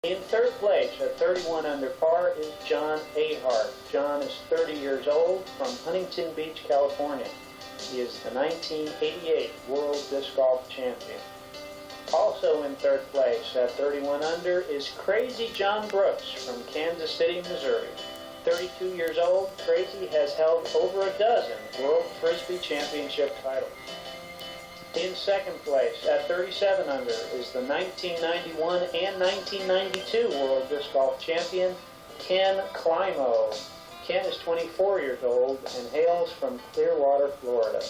In third place at 31 under par is John Ahart. John is 30 years old from Huntington Beach, California. He is the 1988 World Disc Golf Champion. Also in third place at 31 under is Crazy John Brooks from Kansas City, Missouri. 32 years old, Crazy has held over a dozen World Frisbee Championship titles. In second place at 37 under is the 1991 and 1992 World Disc Golf Champion, Ken Climo. Ken is 24 years old and hails from Clearwater, Florida.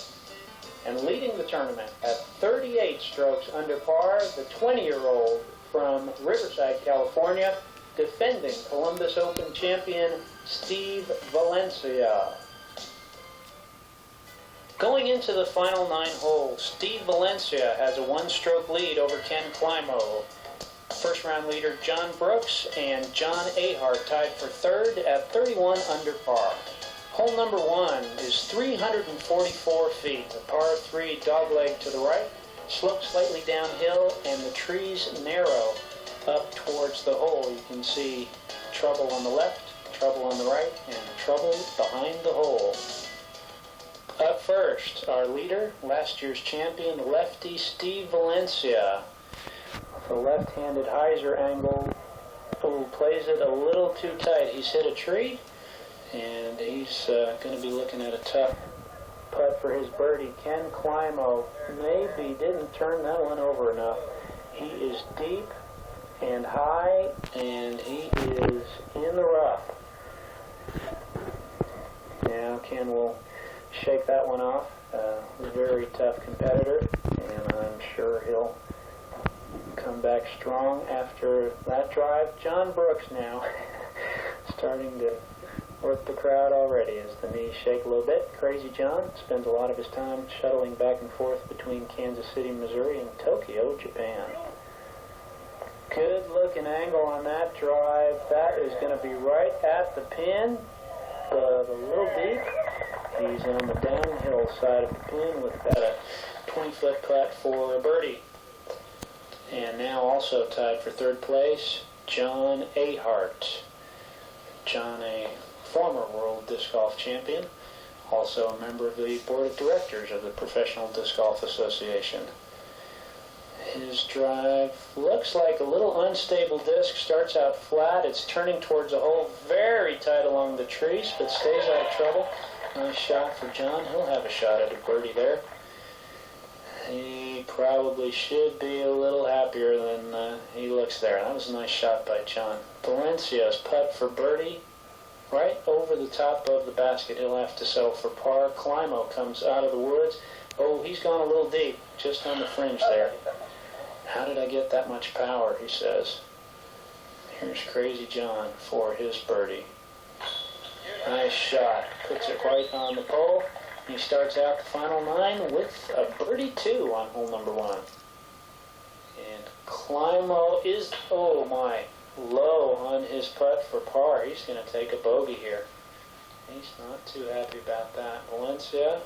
And leading the tournament at 38 strokes under par, the 20-year-old from Riverside, California, defending Columbus Open champion Steve Valencia. Going into the final 9 holes, Steve Valencia has a 1-stroke lead over Ken Climo. First round leader John Brooks and John Ahart tied for third at 31 under par. Hole number 1 is 344 feet, a par 3 dogleg to the right, slopes slightly downhill, and the trees narrow up towards the hole. You can see trouble on the left, trouble on the right, and trouble behind the hole. Up first, our leader, last year's champion, Leftie Steve Valencia. The left-handed hyzer angle, who plays it a little too tight. He's hit a tree, and he's going to be looking at a tough putt for his birdie. Ken Climo maybe didn't turn that one over enough. He is deep and high, and he is in the rough. Now Ken will shake that one off. A very tough competitor, and I'm sure he'll come back strong after that drive. John Brooks now starting to work the crowd already as the knees shake a little bit. Crazy John spends a lot of his time shuttling back and forth between Kansas City, Missouri and Tokyo, Japan. Good looking angle on that drive. That is going to be right at the pin, but a little deep. He's on the downhill side of the pin with about a 20-foot putt for a birdie. And now also tied for third place, John Ahart. John, a former World Disc Golf Champion, also a member of the Board of Directors of the Professional Disc Golf Association. His drive looks like a little unstable disc, starts out flat, it's turning towards the hole, very tight along the trees, but stays out of trouble. Nice shot for John. He'll have a shot at a birdie there. He probably should be a little happier than he looks there. That was a nice shot by John. Valencia's putt for birdie, right over the top of the basket. He'll have to settle for par. Climo comes out of the woods. Oh, he's gone a little deep, just on the fringe there. How did I get that much power, he says. Here's Crazy John for his birdie. Nice shot. Puts it right on the pole. He starts out the final 9 with a birdie 2 on hole number 1. And Climo is, oh my, low on his putt for par. He's going to take a bogey here. He's not too happy about that. Valencia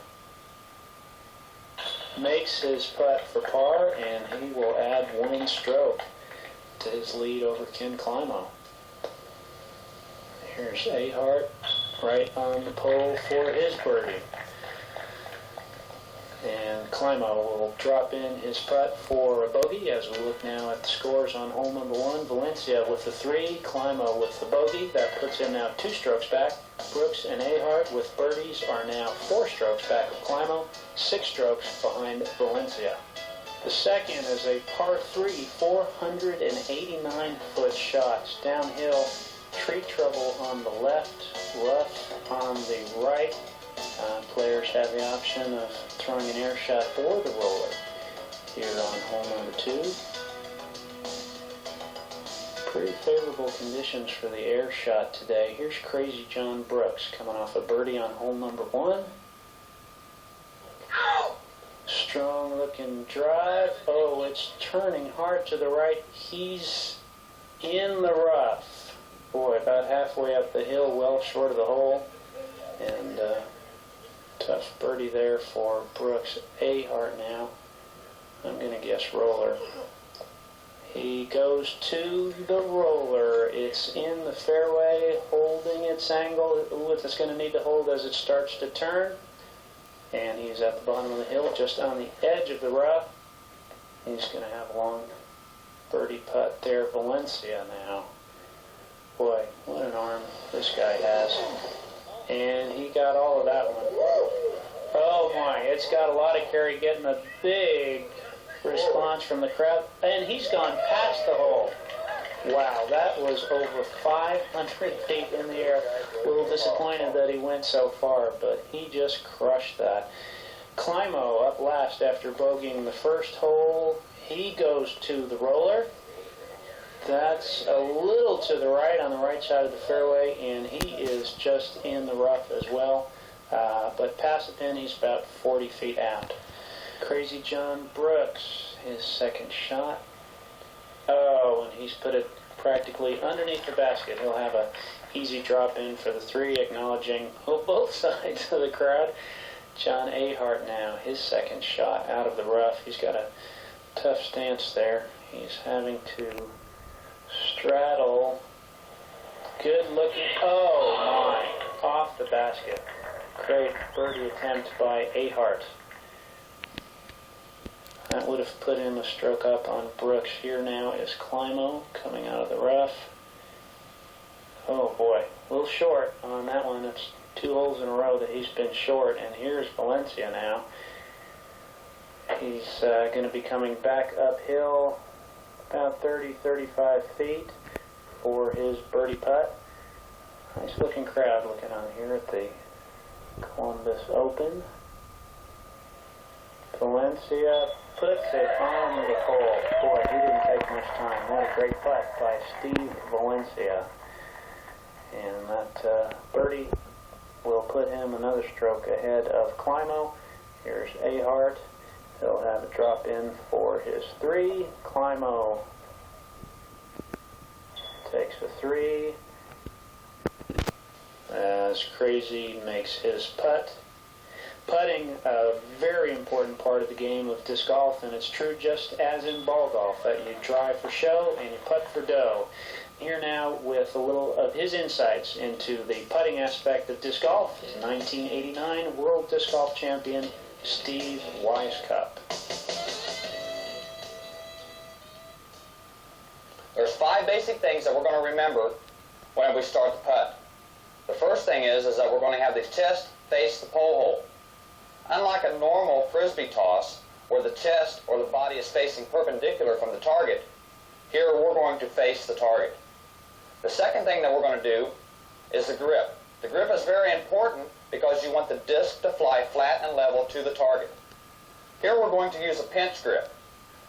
makes his putt for par, and he will add 1 stroke to his lead over Ken Climo. Here's Ahart right on the pole for his birdie. And Climo will drop in his putt for a bogey as we look now at the scores on hole number 1. Valencia with the 3, Climo with the bogey. That puts him now 2 strokes back. Brooks and Ahart with birdies are now 4 strokes back of Climo, 6 strokes behind Valencia. The second is a par 3, 489-foot shot. Downhill, tree trouble on the left, rough on the right. Players have the option of throwing an air shot or the roller here on hole number 2. Pretty favorable conditions for the air shot today. Here's Crazy John Brooks coming off a birdie on hole number 1. Strong looking drive. Oh, it's turning hard to the right. He's in the rough. Boy, about halfway up the hill, well short of the hole. And tough birdie there for Brooks. Ahart now. I'm going to guess roller. He goes to the roller. It's in the fairway, holding its angle. Ooh, it's going to need to hold as it starts to turn. And he's at the bottom of the hill, just on the edge of the rough. He's going to have a long birdie putt there. Valencia now. Boy, what an arm this guy has. And he got all of that one. Oh my, it's got a lot of carry, getting a big response from the crowd. And he's gone past the hole. Wow, that was over 500 feet in the air. A little disappointed that he went so far, but he just crushed that. Climo up last after bogeying the first hole. He goes to the roller. That's a little to the right, on the right side of the fairway, and he is just in the rough as well. But past the pin, he's about 40 feet out. Crazy John Brooks, his second shot. Oh, and he's put it practically underneath the basket. He'll have a easy drop in for the three, acknowledging both sides of the crowd. John Ahart now, his second shot out of the rough. He's got a tough stance there. He's having to straddle. Good looking. Oh my, off the basket. Great birdie attempt by Ahart. That would have put him a stroke up on Brooks. Here now is Climo coming out of the rough. Oh boy, a little short on that one. It's 2 holes in a row that he's been short. And here's Valencia now. He's going to be coming back uphill about 30-35 feet for his birdie putt. Nice looking crowd looking on here at the Columbus Open. Valencia puts it on the hole. Boy, he didn't take much time. What a great putt by Steve Valencia. And that birdie will put him another stroke ahead of Climo. Here's Ahart. He'll have a drop in for his 3. Climo takes a 3. As Crazy makes his putt. Putting, a very important part of the game of disc golf, and it's true just as in ball golf, that you drive for show and you putt for dough. Here now with a little of his insights into the putting aspect of disc golf is 1989 World Disc Golf Champion Steve Weisskopf. There's 5 basic things that we're going to remember when we start the putt. The first thing is that we're going to have the chest face the pole hole. Unlike a normal Frisbee toss, where the chest or the body is facing perpendicular from the target, here we're going to face the target. The second thing that we're going to do is the grip. The grip is very important because you want the disc to fly flat and level to the target. Here we're going to use a pinch grip,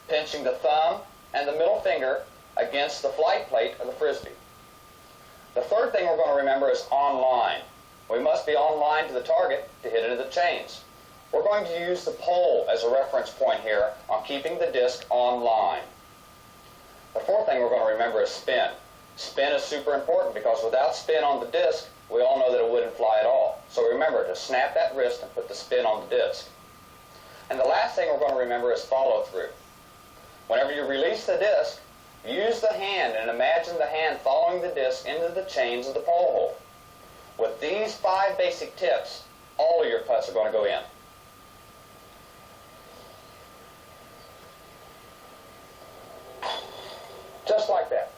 pinching the thumb and the middle finger against the flight plate of the Frisbee. The third thing we're going to remember is on line. We must be on line to the target to hit into the chains. We're going to use the pole as a reference point here on keeping the disc on line. The fourth thing we're going to remember is spin. Spin is super important because without spin on the disc, we all know that it wouldn't fly at all. So remember to snap that wrist and put the spin on the disc. And the last thing we're going to remember is follow through. Whenever you release the disc, use the hand and imagine the hand following the disc into the chains of the pole hole. With these 5 basic tips, all of your putts are going to go in. Just like that.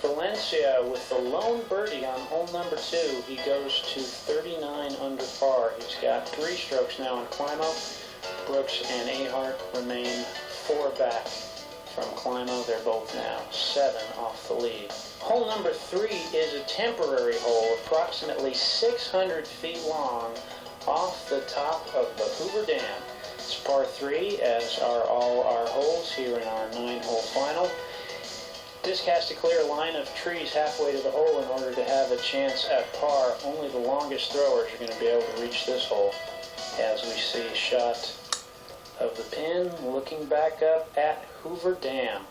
Valencia with the lone birdie on hole number 2. He goes to 39 under par. He's got 3 strokes now on Climo. Brooks and Ahart remain 4 back from Climo. They're both now 7 off the lead. Hole number 3 is a temporary hole, approximately 600 feet long, off the top of the Hoover Dam. It's par 3, as are all our holes here in our 9-hole final. Disc has to clear a line of trees halfway to the hole in order to have a chance at par. Only the longest throwers are going to be able to reach this hole. As we see a shot of the pin looking back up at Hoover Dam.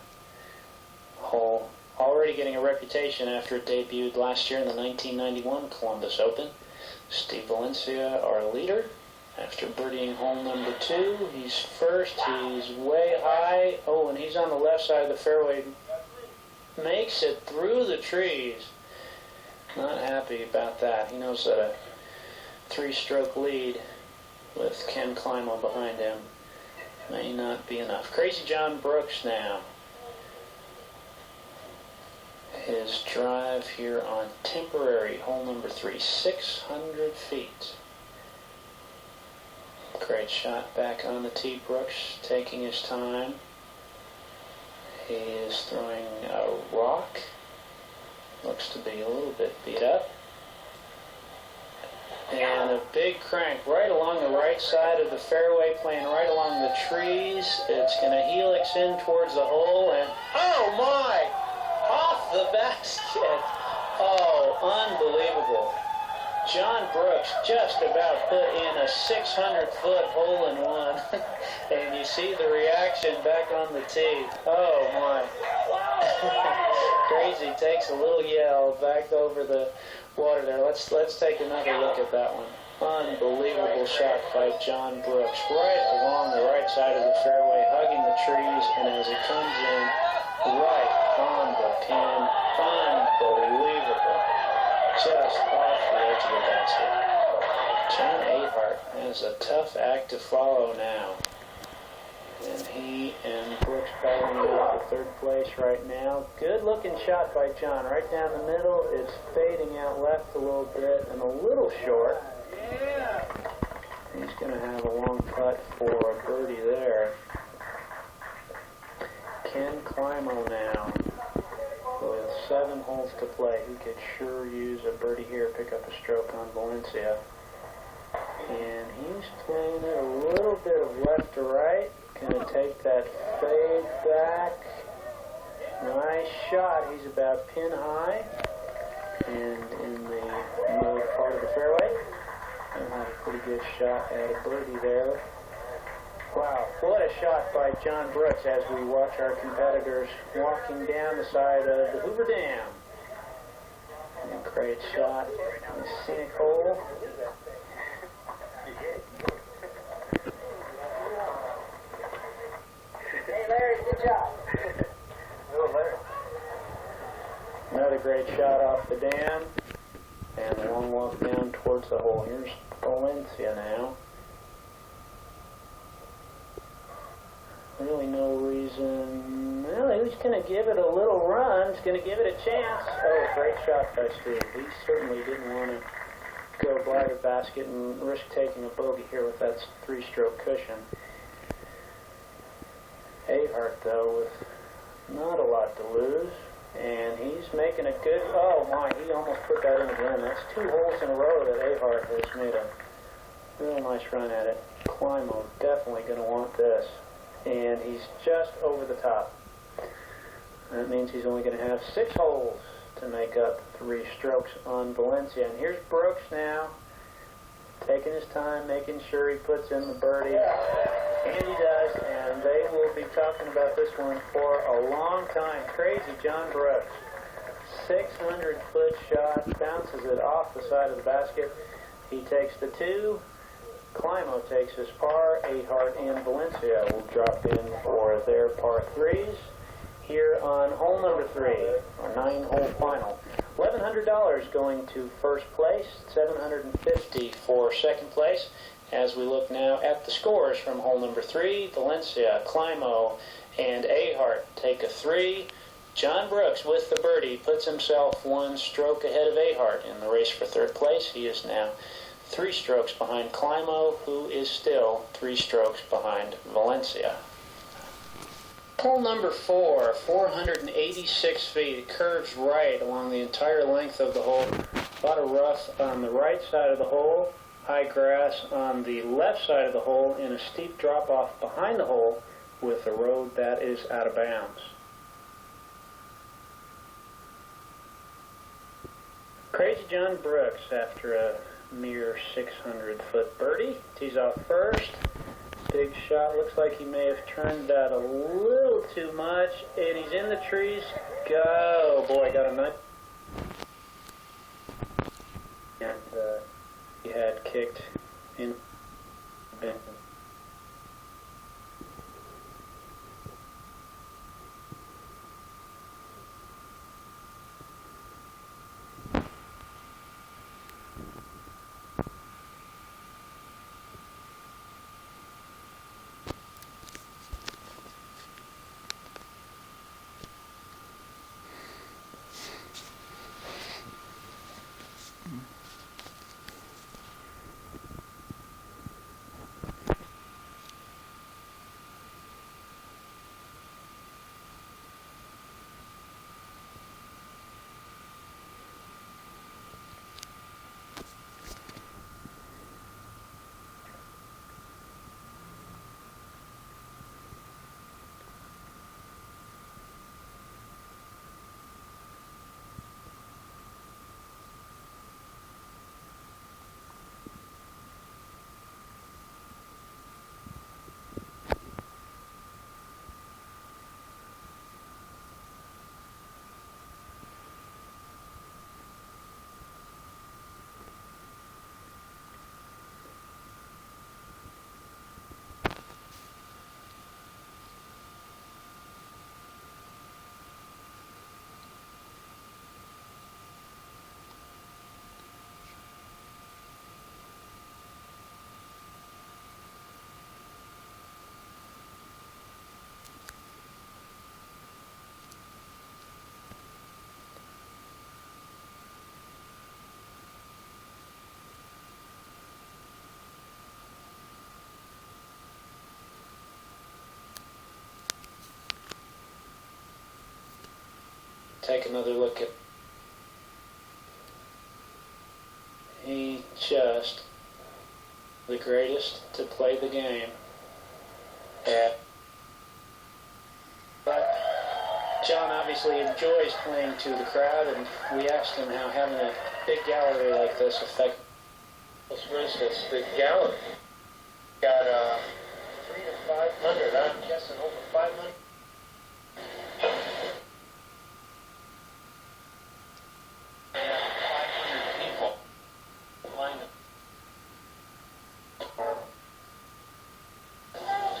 Hole already getting a reputation after it debuted last year in the 1991 Columbus Open. Steve Valencia, our leader, After birdieing hole number 2, he's first, he's way high. Oh, and he's on the left side of the fairway. Makes it through the trees. Not happy about that. He knows that a 3-stroke lead with Ken Climo behind him may not be enough. Crazy John Brooks now. His drive here on temporary hole number 3, 600 feet. Great shot back on the tee. Brooks taking his time. He is throwing a rock. Looks to be a little bit beat up. And a big crank right along the right side of the fairway, playing right along the trees. It's going to helix in towards the hole, and oh my! Off the basket. Oh, unbelievable. John Brooks just about put in a 600-foot hole-in-one. And you see the reaction back on the tee. Oh, my. Crazy takes a little yell back over the water there. Let's take another look at that one. Unbelievable shot by John Brooks. Right along the right side of the fairway, hugging the trees, and as it comes in, right on the pin. Unbelievable. Just off the edge of the basket. John Ahart has a tough act to follow now. And he and Brooks battling out for 3rd place right now. Good looking shot by John. Right down the middle. It's fading out left a little bit and a little short. He's going to have a long putt for a birdie there. Ken Climo now. With 7 holes to play, he could sure use a birdie here, pick up a stroke on Valencia. And he's playing it a little bit of left to right. Going to take that fade back. Nice shot. He's about pin high and in the mode part of the fairway. And had a pretty good shot at a birdie there. Wow, what a shot by John Brooks as we watch our competitors walking down the side of the Hoover Dam. And a great shot in the scenic hole. Hey Larry, good job. Hello Larry. Another great shot off the dam. And a long walk down towards the hole. Here's Valencia now. Really no reason. Well, he's going to give it a little run. He's going to give it a chance. Oh, great shot by Steve. He certainly didn't want to go by the basket and risk taking a bogey here with that 3-stroke cushion. Ahart, though, with not a lot to lose. And he's making a good... Oh, my, he almost put that in again. That's 2 holes in a row that Ahart has made a real nice run at it. Climo definitely going to want this. And he's just over the top. That means he's only going to have 6 holes to make up 3 strokes on Valencia. And here's Brooks now, taking his time, making sure he puts in the birdie. And he does, and they will be talking about this one for a long time. Crazy John Brooks. 600-foot shot, bounces it off the side of the basket. He takes the 2. Climo takes his par. Ahart and Valencia will drop in for their par 3s here on hole number 3, our 9-hole final. $1,100 going to first place, $750 for second place. As we look now at the scores from hole number 3, Valencia, Climo, and Ahart take a 3. John Brooks with the birdie puts himself 1 stroke ahead of Ahart in the race for 3rd place. He is now 3 strokes behind Climo, who is still 3 strokes behind Valencia. Hole number 4, 486 feet. It curves right along the entire length of the hole. A lot of rough on the right side of the hole, high grass on the left side of the hole, and a steep drop-off behind the hole with a road that is out of bounds. Crazy John Brooks, after a mere 600-foot birdie, tees off first. Big shot. Looks like he may have turned that a little too much, and he's in the trees. Go! Boy, got a nut. And he had kicked in Take another look at. He just the greatest to play the game. But John obviously enjoys playing to the crowd, and we asked him how having a big gallery like this affects. For instance, the gallery got 300 to 500. I'm guessing over 500.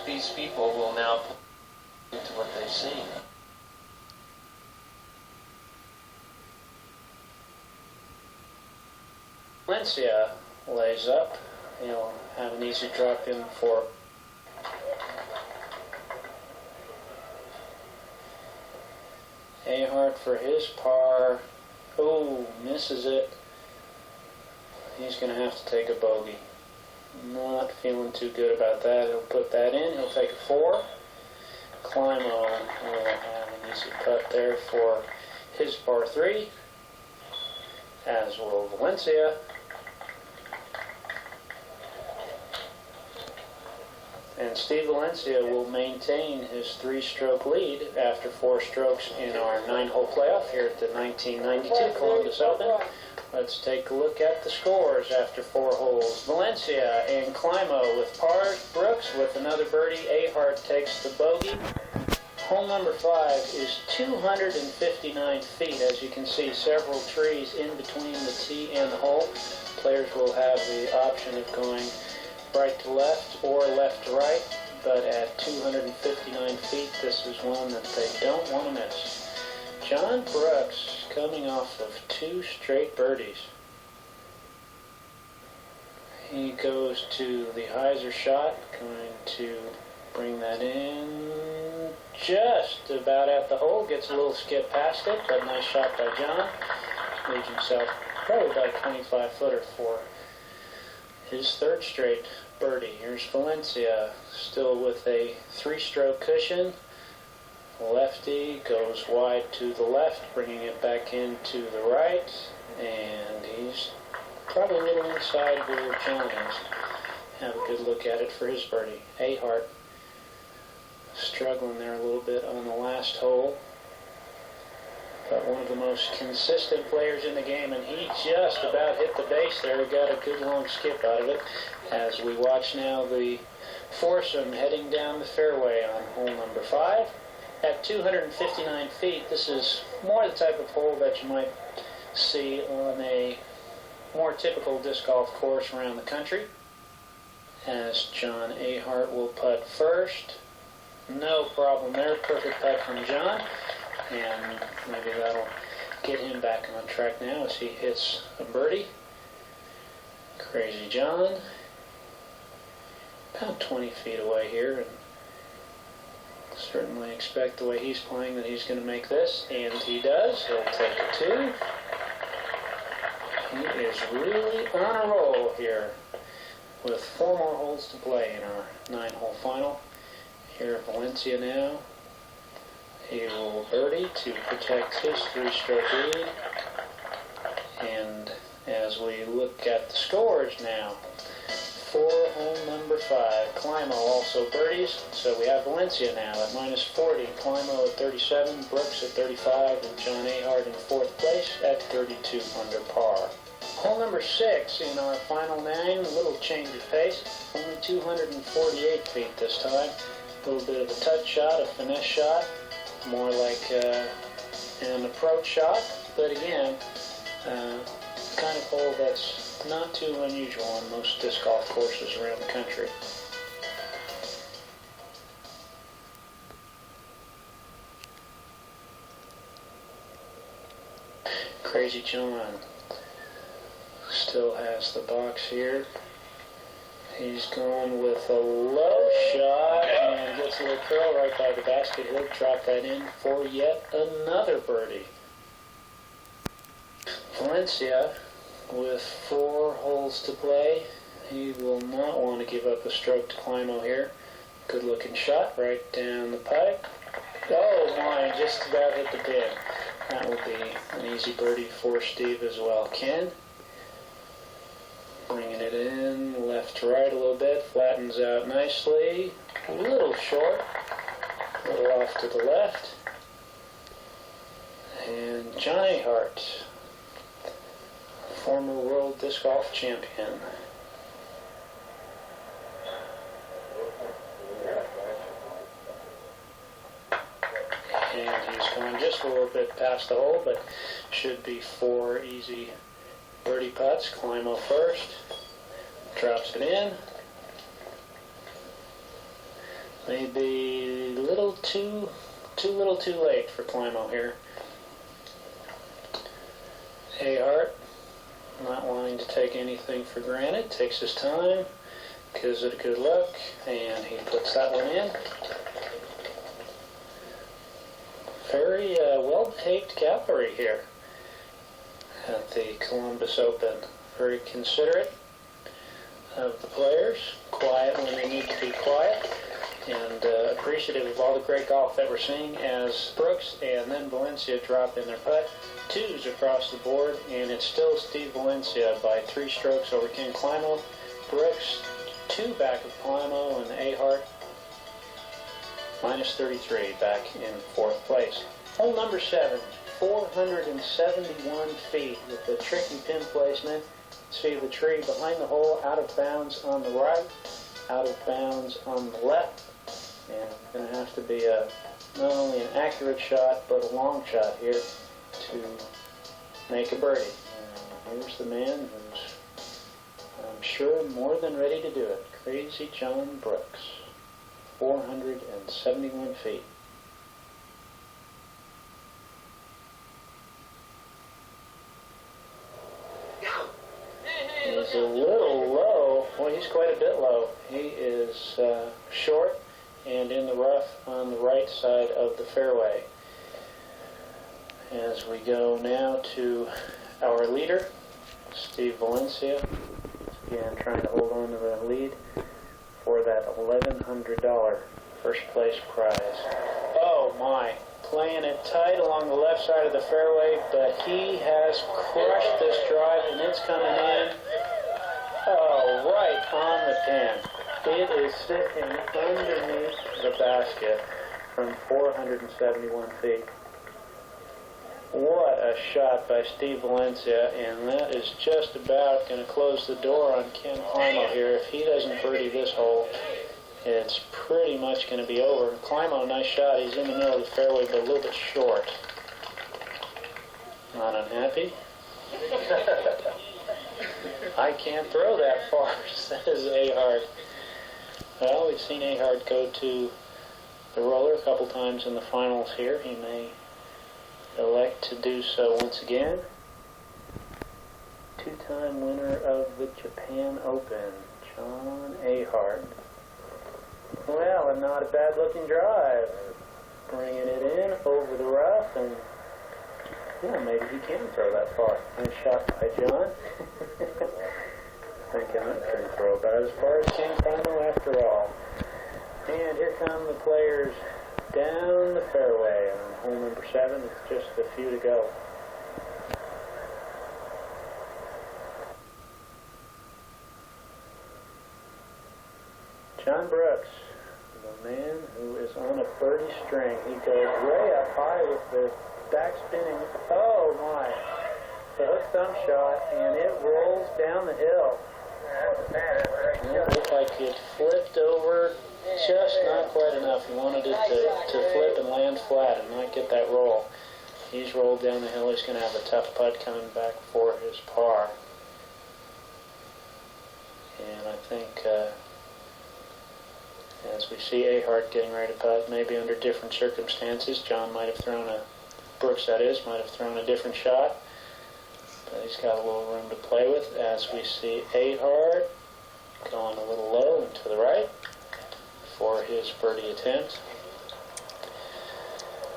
These people will now put into what they see. Valencia lays up. He'll have an easy drop in for Ahart for his par. Oh, misses it. He's going to have to take a bogey. Not feeling too good about that. He'll put that in. He'll take a 4. Climo will have an easy putt there for his par 3, as will Valencia. And Steve Valencia will maintain his 3-stroke lead after 4 strokes in our 9-hole playoff here at the 1992 Columbus Open. Let's take a look at the scores after 4 holes. Valencia and Climo with pars. Brooks with another birdie. Ahart takes the bogey. Hole number 5 is 259 feet. As you can see, several trees in between the tee and the hole. Players will have the option of going right to left or left to right, but at 259 feet, this is one that they don't want to miss. John Brooks coming off of 2 straight birdies. He goes to the hyzer shot, going to bring that in just about at the hole, gets a little skip past it, but nice shot by John. Leaves himself probably about a 25-footer for his 3rd straight birdie. Here's Valencia, still with a 3-stroke cushion. Leftie goes wide to the left, bringing it back into the right, and he's probably a little inside where John is. Have a good look at it for his birdie. Ahart struggling there a little bit on the last hole, but one of the most consistent players in the game, and he just about hit the base there. He got a good long skip out of it. As we watch now the foursome heading down the fairway on hole number 5. At 259 feet, this is more the type of hole that you might see on a more typical disc golf course around the country. as John Ahart will putt first. No problem there. Perfect putt from John. And maybe that'll get him back on track now as he hits a birdie. Crazy John. About 20 feet away here. And certainly expect the way he's playing that he's going to make this. And he does. He'll take a 2. He is really on a roll here with 4 more holes to play in our 9-hole final. Here at Valencia now. He will birdie to protect his 3-stroke lead. And as we look at the scores now, for hole number 5, Climo also birdies. So we have Valencia now at -40, Climo at 37, Brooks at 35, and John Ahart in 4th place at 32 under par. Hole number 6 in our final 9, a little change of pace, only 248 feet this time. A little bit of a touch shot, a finesse shot, more like an approach shot, but again, kind of hole that's not too unusual on most disc golf courses around the country. Crazy John still has the box here. He's going with a low shot and gets a little curl right by the basket. He'll drop that in for yet another birdie. Valencia with 4 holes to play. He will not want to give up a stroke to Climo here. Good looking shot right down the pipe. Oh my, just about hit the pin. That will be an easy birdie for Steve as well. Ken bringing it in, left to right a little bit, flattens out nicely, a little short, a little off to the left. And John Ahart, former world disc golf champion. And he's gone just a little bit past the hole, but should be 4 easy birdie putts. Climo first, drops it in. Maybe a little too late for Climo here. Ahart, not wanting to take anything for granted, takes his time, gives it a good look, and he puts that one in. Very well-behaved cavalry here at the Columbus Open. Very considerate of the players, quiet when they need to be quiet, and appreciative of all the great golf that we're seeing as Brooks and then Valencia drop in their putt. 2s across the board, and it's still Steve Valencia by 3 strokes over Ken Climo. Brooks 2 back of Climo, and Ahart -33 back in 4th place. Hole number 7, 471 feet with a tricky pin placement. See the tree behind the hole, out of bounds on the right, out of bounds on the left. And it's going to have to be not only an accurate shot, but a long shot here to make a birdie. And here's the man who's, I'm sure, more than ready to do it. Crazy John Brooks. 471 feet. He's a little low. Well, he's quite a bit low. He is short and in the rough on the right side of the fairway. As we go now to our leader, Steve Valencia. Again, trying to hold on to the lead for that $1,100 first place prize. Oh my, playing it tight along the left side of the fairway, but he has crushed this drive and it's coming in. Oh, right on the pin. It is sitting underneath the basket from 471 feet. What a shot by Steve Valencia, and that is just about going to close the door on Ken Climo here. If he doesn't birdie this hole, it's pretty much going to be over. Climo, nice shot. He's in the middle of the fairway, but a little bit short. Not unhappy. I can't throw that far, says Ahart. Well, we've seen Ahart go to the roller a couple times in the finals here. He may elect to do so once again. Two-time winner of the Japan Open, John Ahart. Well, and not a bad-looking drive. Bringing it in over the rough, and yeah, maybe he can throw that far. Nice shot by John. Thinking that couldn't throw about as far as King Climo after all. And here come the players down the fairway on hole number 7. It's just a few to go. John Brooks, the man who is on a birdie string. He goes way up high with the back spinning. Oh my! The hook thumb shot, and it rolls down the hill. It looked like it flipped over just not quite enough. He wanted it to flip and land flat and not get that roll. He's rolled down the hill. He's going to have a tough putt coming back for his par. And I think as we see Ahart getting ready to putt, maybe under different circumstances, John might have thrown Brooks that is, might have thrown a different shot. But he's got a little room to play with as we see Ahart going a little low and to the right for his birdie attempt.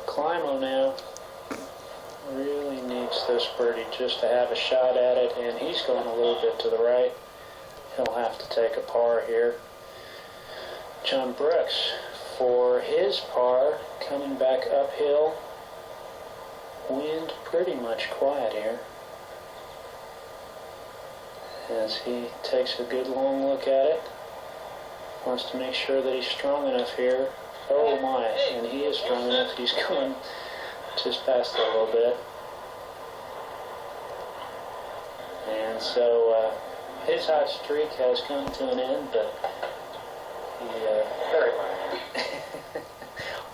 Climo now really needs this birdie just to have a shot at it, and he's going a little bit to the right. He'll have to take a par here. John Brooks for his par coming back uphill. Wind pretty much quiet here as he takes a good long look at it. Wants to make sure that he's strong enough here. Oh my, and he is strong enough. He's going just past it a little bit. And so his hot streak has come to an end, but he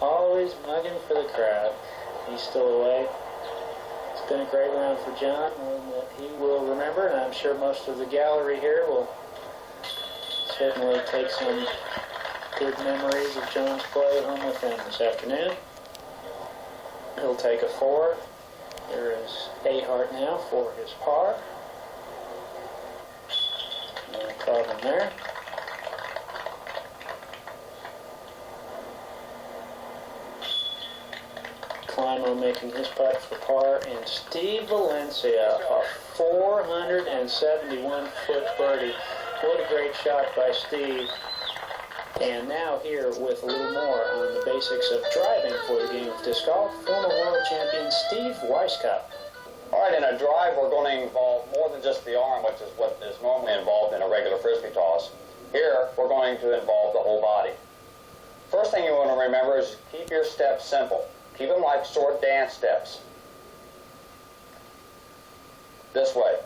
always mugging for the crowd. He's still away. It's been a great round for John, one that he will remember, and I'm sure most of the gallery here will certainly take some good memories of John's play home with him this afternoon. He'll take a 4. There is Ahart now for his par. No problem there. Climo making his putt for par, and Steve Valencia, a 471-foot birdie. What a great shot by Steve. And now here with a little more on the basics of driving for the game of disc golf, former world champion Steve Weisskopf. All right, in a drive, we're going to involve more than just the arm, which is what is normally involved in a regular Frisbee toss. Here, we're going to involve the whole body. First thing you want to remember is keep your steps simple. Keep them like short dance steps. This way.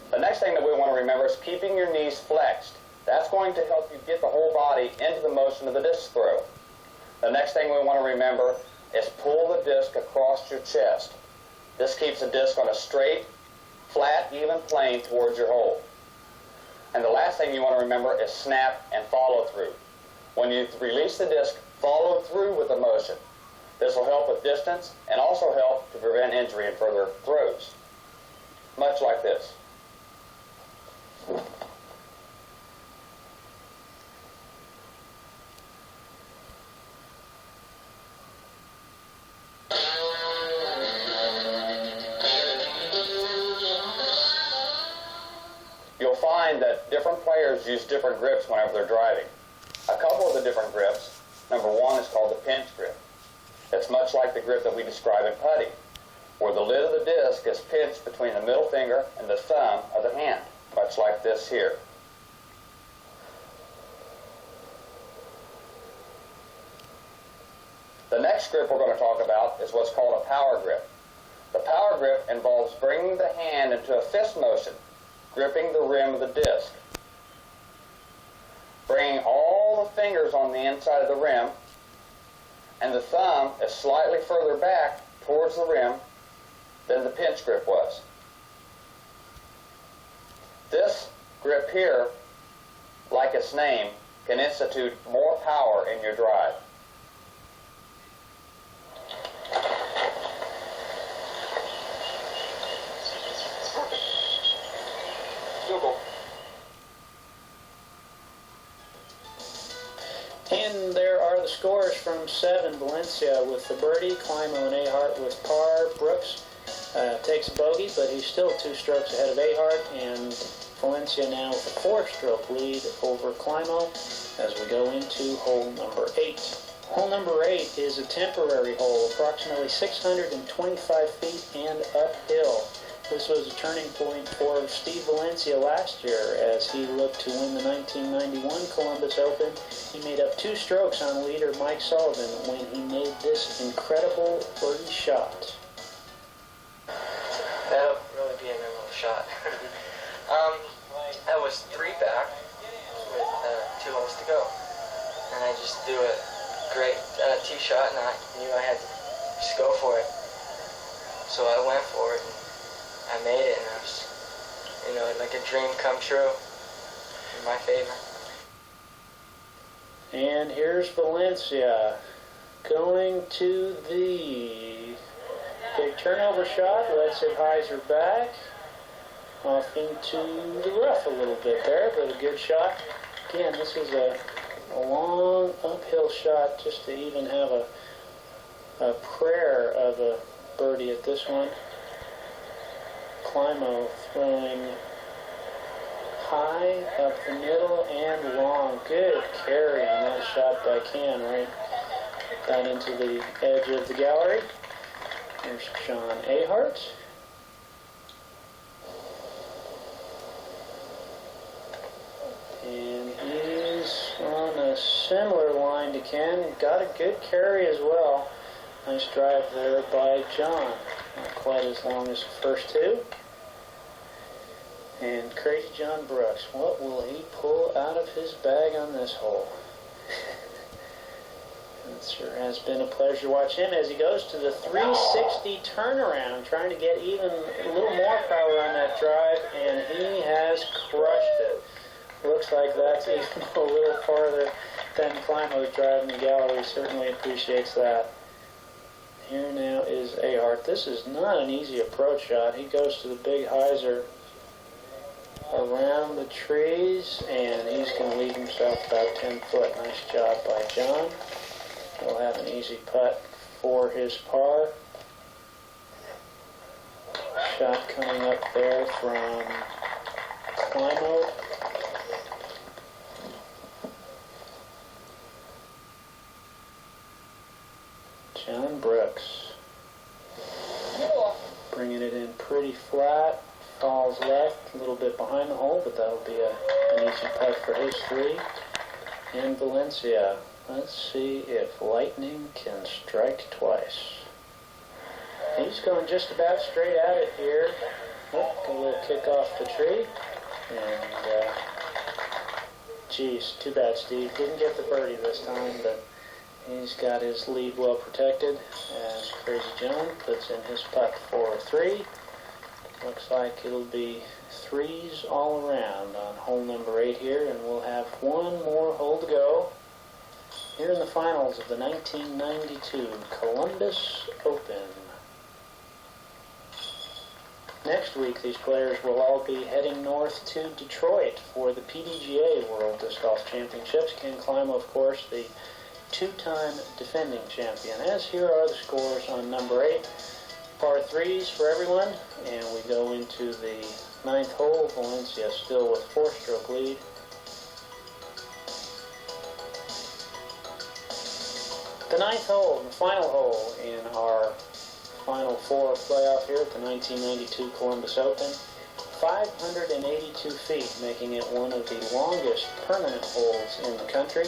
The next thing that we want to remember is keeping your knees flexed. That's going to help you get the whole body into the motion of the disc throw. The next thing we want to remember is pull the disc across your chest. This keeps the disc on a straight, flat, even plane towards your hole. And the last thing you want to remember is snap and follow through. When you release the disc, follow through with the motion. This will help with distance and also help to prevent injury in further throws. Much like this. You'll find that different players use different grips whenever they're driving. A couple of the different grips, number one is called the pinch grip. It's much like the grip that we describe in putting, where the lid of the disc is pinched between the middle finger and the thumb of the hand, much like this here. The next grip we're going to talk about is what's called a power grip. The power grip involves bringing the hand into a fist motion, gripping the rim of the disc. Bringing all the fingers on the inside of the rim, and the thumb is slightly further back towards the rim than the pinch grip was. This grip here, like its name, can institute more power in your drive. And there are the scores from 7. Valencia with the birdie, Climo and Ahart with par. Brooks takes a bogey, but he's still 2 strokes ahead of Ahart, and Valencia now with a 4-stroke lead over Climo as we go into hole number 8. Hole number 8 is a temporary hole, approximately 625 feet and uphill. This was a turning point for Steve Valencia last year as he looked to win the 1991 Columbus Open. He made up 2 strokes on leader Mike Sullivan when he made this incredible birdie shot. That'll really be a memorable shot. I was 3 back with 2 holes to go, and I just threw a great tee shot, and I knew I had to just go for it. So I went for it. I made it, and it was, like a dream come true in my favor. And here's Valencia going to the big turnover shot. Lets it hyzer back off into the rough a little bit there, but a good shot. Again, this is a long uphill shot just to even have a prayer of a birdie at this one. Climo throwing high, up the middle, and long. Good carry on that shot by Can, right into the edge of the gallery. Here's John Ahart. And he's on a similar line to Ken. Got a good carry as well. Nice drive there by John. Not quite as long as the first 2. And Crazy John Brooks, what will he pull out of his bag on this hole? It sure has been a pleasure to watch him as he goes to the 360 turnaround, trying to get even a little more power on that drive, and he has crushed it. Looks like that's even a little farther than Climo's drive in the gallery. Certainly appreciates that. Here now is Ahart. This is not an easy approach shot. He goes to the big hyzer around the trees, and he's going to leave himself about 10 foot. Nice job by John. He'll have an easy putt for his par. Shot coming up there from Climo. John Brooks bringing it in pretty flat, falls left, a little bit behind the hole, but that'll be an easy putt for his 3. And Valencia, let's see if lightning can strike twice. He's going just about straight at it here. Oh, a little kick off the tree, and geez, too bad Steve didn't get the birdie this time, but he's got his lead well protected as Crazy John puts in his putt for 3. Looks like it'll be 3s all around on hole number 8 here, and we'll have 1 more hole to go here in the finals of the 1992 Columbus Open. Next week, these players will all be heading north to Detroit for the PDGA World Disc Golf Championships. Ken Climo, of course, the 2-time defending champion. As here are the scores on number 8. Par 3s for everyone, and we go into the 9th hole. Valencia still with 4-stroke lead. The 9th hole, the final hole in our Final 4 playoff here at the 1992 Columbus Open. 582 feet, making it one of the longest permanent holes in the country.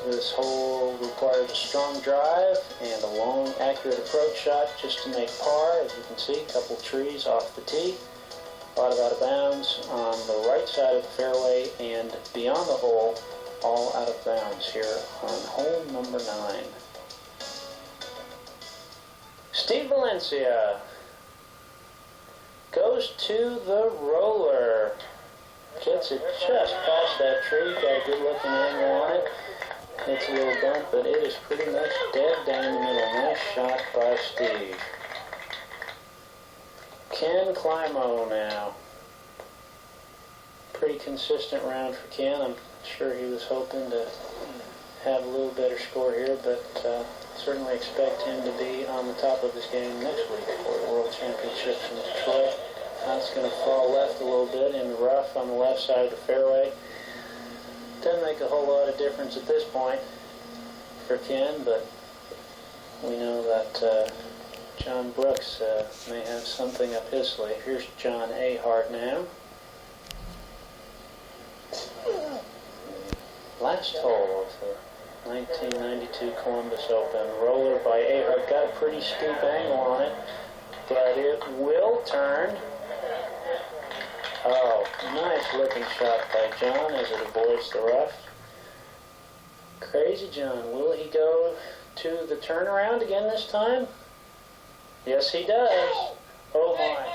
This hole requires a strong drive and a long, accurate approach shot just to make par. As you can see, a couple trees off the tee. A lot of out of bounds on the right side of the fairway and beyond the hole, all out of bounds here on hole number 9. Steve Valencia goes to the roller. Gets it just past that tree. Got a good looking angle on it. It's a little bump, but it is pretty much dead down the middle. Nice shot by Steve. Ken Climo now. Pretty consistent round for Ken. I'm sure he was hoping to have a little better score here, but certainly expect him to be on the top of his game next week for the World Championships in Detroit. That's going to fall left a little bit in the rough on the left side of the fairway. Doesn't make a whole lot of difference at this point for Ken, but we know that John Brooks may have something up his sleeve. Here's John Ahart now. Last hole of the 1992 Columbus Open. Roller by Ahart. Got a pretty steep angle on it, but it will turn. Oh, nice looking shot by John as it avoids the rough. Crazy John. Will he go to the turnaround again this time? Yes, he does. Oh my.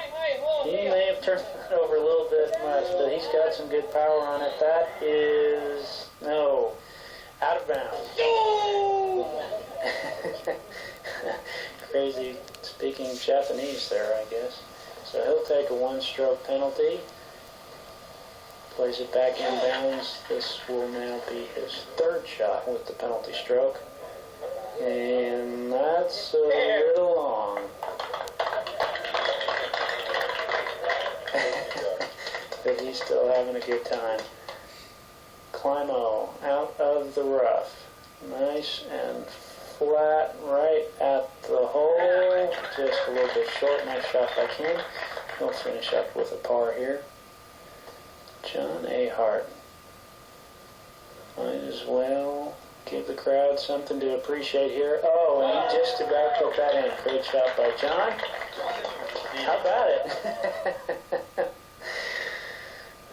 He may have turned it over a little bit much, but he's got some good power on it. That is, no, out of bounds. Crazy speaking Japanese there, I guess. So he'll take a one-stroke penalty. Plays it back in bounds. This will now be his third shot with the penalty stroke. And that's a little long. But he's still having a good time. Climo out of the rough. Nice and flat right at the hole. Just a little bit short. Nice shot by Ken. He'll finish up with a par here. John Ahart. Might as well give the crowd something to appreciate here. Oh, and he just about put that in. Great shot by John. How about it?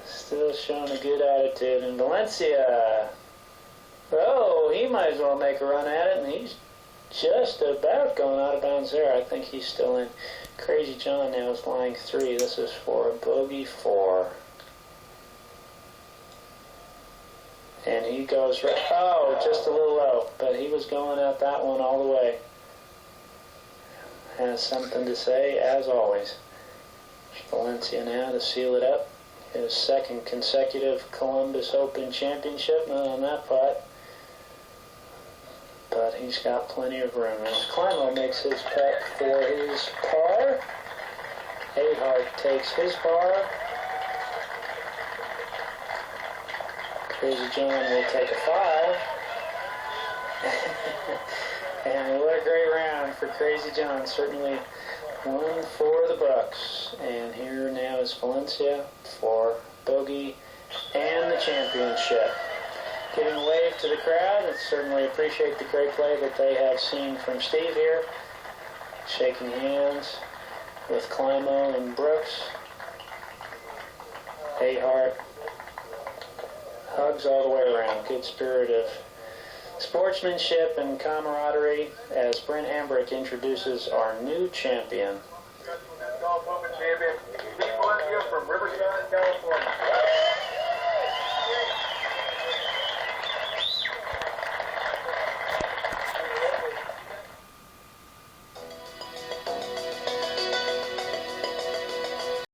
Still showing a good attitude. And Valencia. Oh, he might as well make a run at it, and he's just about going out of bounds there. I think he's still in. Crazy John now is lying 3. This is for bogey 4. And he goes right, oh, just a little low, but he was going at that one all the way. Has something to say, as always. Valencia now to seal it up. His second consecutive Columbus Open Championship, not on that putt. But he's got plenty of room. As Climo makes his putt for his par. Ahart takes his par. Crazy John will take a 5. And what a great round for Crazy John. Certainly one for the Bucks. And here now is Valencia for bogey and the championship. Giving a wave to the crowd, and certainly appreciate the great play that they have seen from Steve here. Shaking hands with Climo and Brooks. Ahart. Hugs all the way around. Good spirit of sportsmanship and camaraderie as Brent Hambrick introduces our new champion. Golf Open champion, Steve Valencia from Riverside, California.